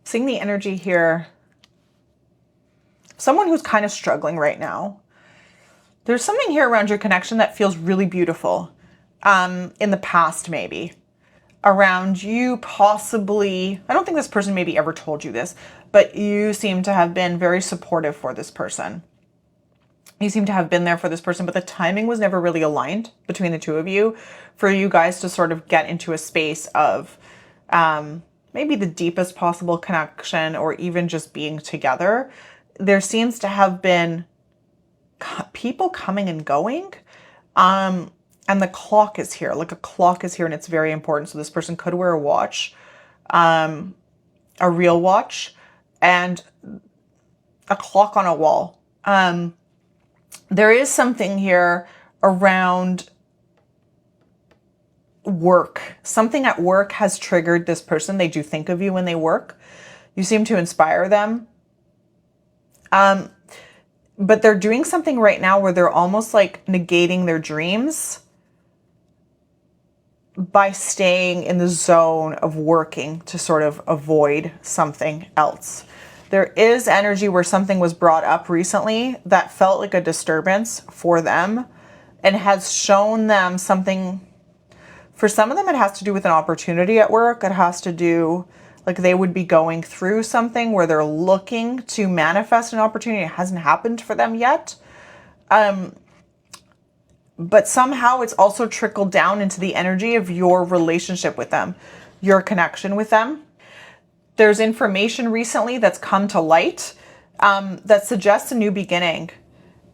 Seeing the energy here, someone who's kind of struggling right now. There's something here around your connection that feels really beautiful, in the past maybe. Around you possibly, I don't think this person maybe ever told you this, but you seem to have been very supportive for this person. You seem to have been there for this person, but the timing was never really aligned between the two of you for you guys to sort of get into a space of maybe the deepest possible connection or even just being together. There seems to have been people coming and going. And the clock is here, like a clock is here, and it's very important. So this person could wear a watch, a real watch, and a clock on a wall. There is something here around work. Something at work has triggered this person. They do think of you when they work. You seem to inspire them. But they're doing something right now where they're almost like negating their dreams by staying in the zone of working to sort of avoid something else. There is energy where something was brought up recently that felt like a disturbance for them and has shown them something. For some of them, it has to do with an opportunity at work. It has to do, like they would be going through something where they're looking to manifest an opportunity. It hasn't happened for them yet. But somehow it's also trickled down into the energy of your relationship with them, your connection with them. There's information recently that's come to light that suggests a new beginning.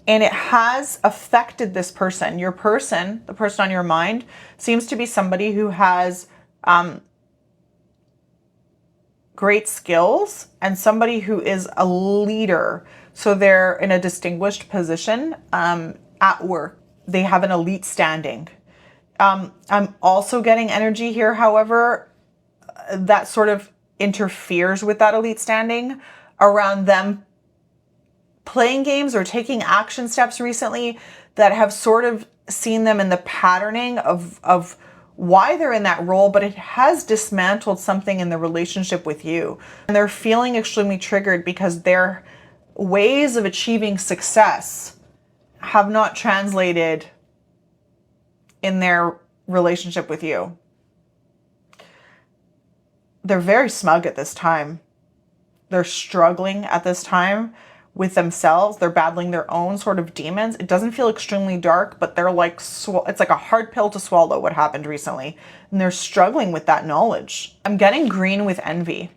And it has affected this person. Your person, the person on your mind, seems to be somebody who has great skills and somebody who is a leader. So they're in a distinguished position at work. They have an elite standing. I'm also getting energy here, however, that sort of interferes with that elite standing around them playing games or taking action steps recently that have sort of seen them in the patterning of why they're in that role, but it has dismantled something in the relationship with you. And they're feeling extremely triggered because their ways of achieving success have not translated in their relationship with you. They're very smug at this time. They're struggling at this time with themselves. They're battling their own sort of demons. It doesn't feel extremely dark, but they're like, it's like a hard pill to swallow what happened recently. And they're struggling with that knowledge. I'm getting green with envy.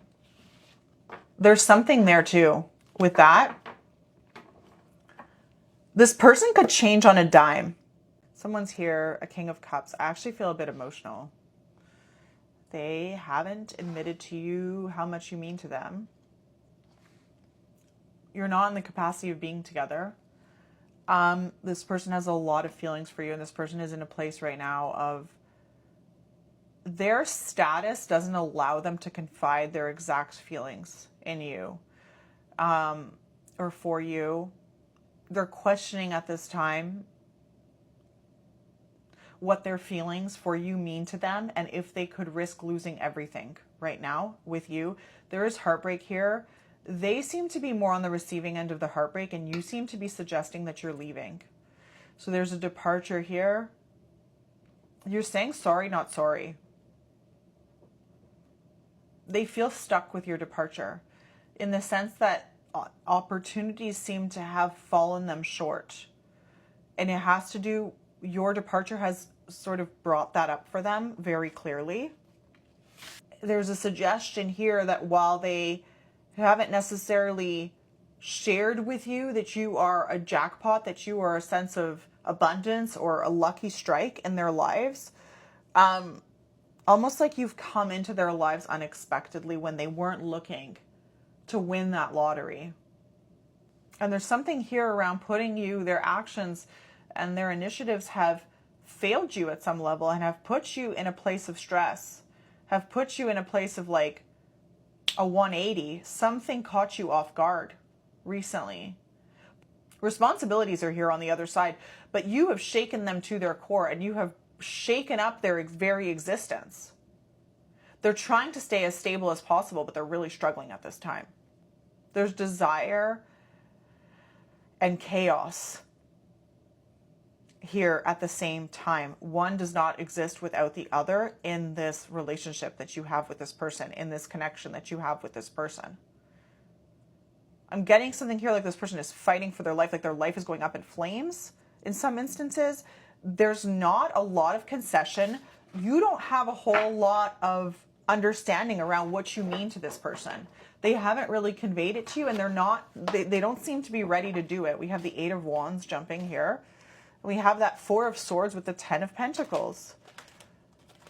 There's something there too with that. This person could change on a dime. Someone's here, a King of Cups. I actually feel a bit emotional. They haven't admitted to you how much you mean to them. You're not in the capacity of being together. This person has a lot of feelings for you, and this person is in a place right now of their status doesn't allow them to confide their exact feelings in you or for you. They're questioning at this time what their feelings for you mean to them and if they could risk losing everything right now with you. There is heartbreak here. They seem to be more on the receiving end of the heartbreak, and you seem to be suggesting that you're leaving. So there's a departure here. You're saying sorry, not sorry. They feel stuck with your departure in the sense that opportunities seem to have fallen them short. And it has to do, your departure has sort of brought that up for them very clearly. There's a suggestion here that while they haven't necessarily shared with you that you are a jackpot, that you are a sense of abundance or a lucky strike in their lives, almost like you've come into their lives unexpectedly when they weren't looking to win that lottery. And there's something here around putting you, their actions and their initiatives have failed you at some level and have put you in a place of stress, have put you in a place of like a 180. Something caught you off guard recently. Responsibilities are here on the other side, but you have shaken them to their core and you have shaken up their very existence. They're trying to stay as stable as possible, but they're really struggling at this time. There's desire and chaos here at the same time. One does not exist without the other in this relationship that you have with this person, in this connection that you have with this person. I'm getting something here like this person is fighting for their life, like their life is going up in flames in some instances. There's not a lot of concession. You don't have a whole lot of understanding around what you mean to this person. They haven't really conveyed it to you, and they don't seem to be ready to do it. We have the Eight of Wands jumping here. We have that Four of Swords with the Ten of Pentacles.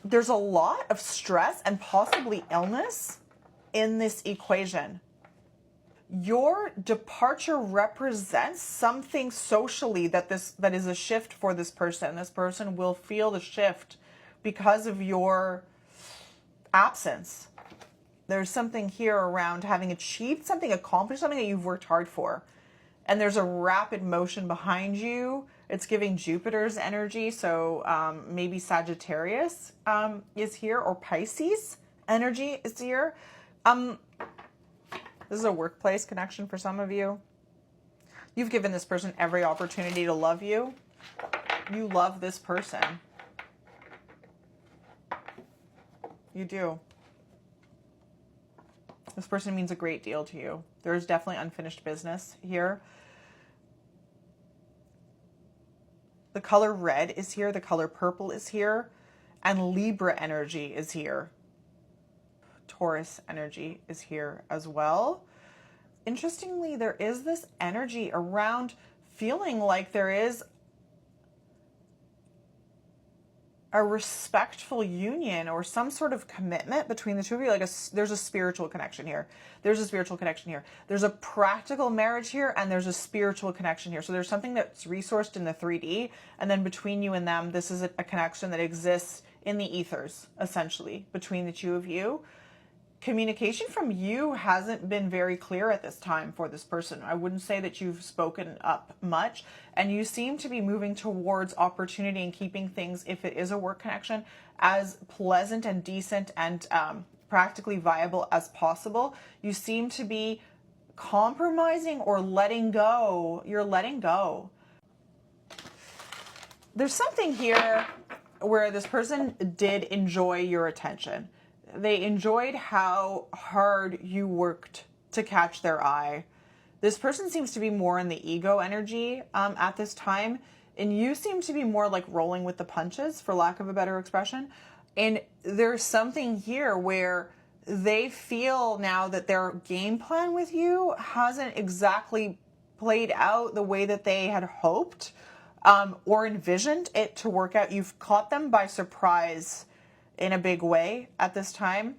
There's a lot of stress and possibly illness in this equation. Your departure represents something socially that is a shift for this person. This person will feel the shift because of your absence. There's something here around having achieved something, accomplished something that you've worked hard for. And there's a rapid motion behind you. It's giving Jupiter's energy. So maybe Sagittarius is here, or Pisces energy is here. This is a workplace connection for some of you. You've given this person every opportunity to love you. You love this person. You do. This person means a great deal to you. There's definitely unfinished business here. The color red is here. The color purple is here. And Libra energy is here. Taurus energy is here as well. Interestingly, there is this energy around feeling like there is a respectful union or some sort of commitment between the two of you. Like there's a spiritual connection here. There's a spiritual connection here. There's a practical marriage here, and there's a spiritual connection here. So there's something that's resourced in the 3D, and then between you and them, this is a connection that exists in the ethers, essentially, between the two of you. Communication from you hasn't been very clear at this time for this person. I wouldn't say that you've spoken up much, and you seem to be moving towards opportunity and keeping things, if it is a work connection, as pleasant and decent and practically viable as possible. You seem to be compromising or letting go. You're letting go. There's something here where this person did enjoy your attention. They enjoyed how hard you worked to catch their eye. This person seems to be more in the ego energy at this time, and you seem to be more like rolling with the punches, for lack of a better expression. And there's something here where they feel now that their game plan with you hasn't exactly played out the way that they had hoped or envisioned it to work out. You've caught them by surprise in a big way at this time.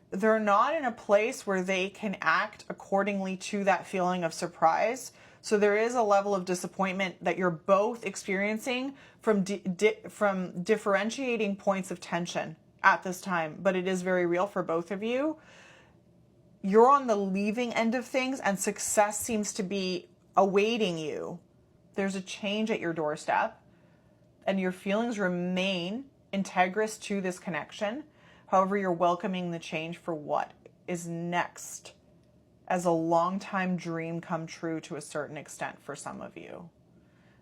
They're not in a place where they can act accordingly to that feeling of surprise. So there is a level of disappointment that you're both experiencing from differentiating points of tension at this time, but it is very real for both of you. You're on the leaving end of things, and success seems to be awaiting you. There's a change at your doorstep, and your feelings remain integrous to this connection. However, you're welcoming the change for what is next as a long-time dream come true to a certain extent for some of you.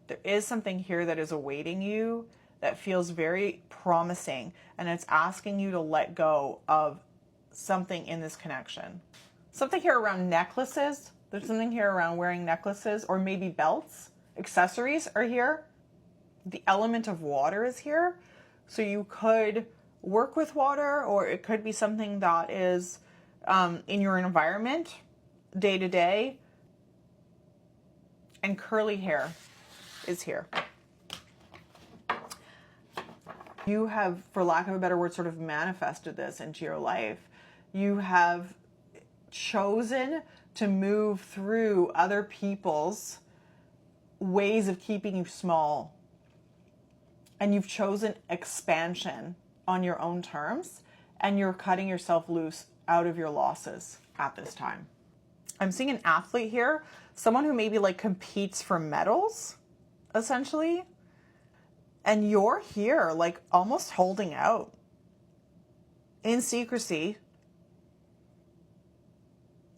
There is something here that is awaiting you that feels very promising, and it's asking you to let go of something in this connection. Something here around necklaces. There's something here around wearing necklaces, or maybe belts. Accessories are here. The element of water is here. So you could work with water, or it could be something that is in your environment day to day. And curly hair is here. You have, for lack of a better word, sort of manifested this into your life. You have chosen to move through other people's ways of keeping you small. And you've chosen expansion on your own terms, and you're cutting yourself loose out of your losses at this time. I'm seeing an athlete here, someone who maybe like competes for medals, essentially. And you're here like almost holding out in secrecy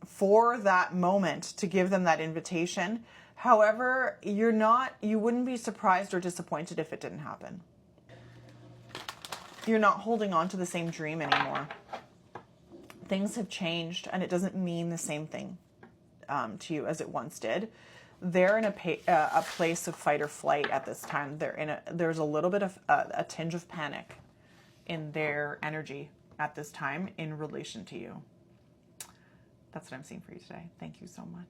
for that moment to give them that invitation. However, you wouldn't be surprised or disappointed if it didn't happen. You're not holding on to the same dream anymore. Things have changed, and it doesn't mean the same thing to you as it once did. They're in a place of fight or flight at this time. There's a little bit of a tinge of panic in their energy at this time in relation to you. That's what I'm seeing for you today. Thank you so much.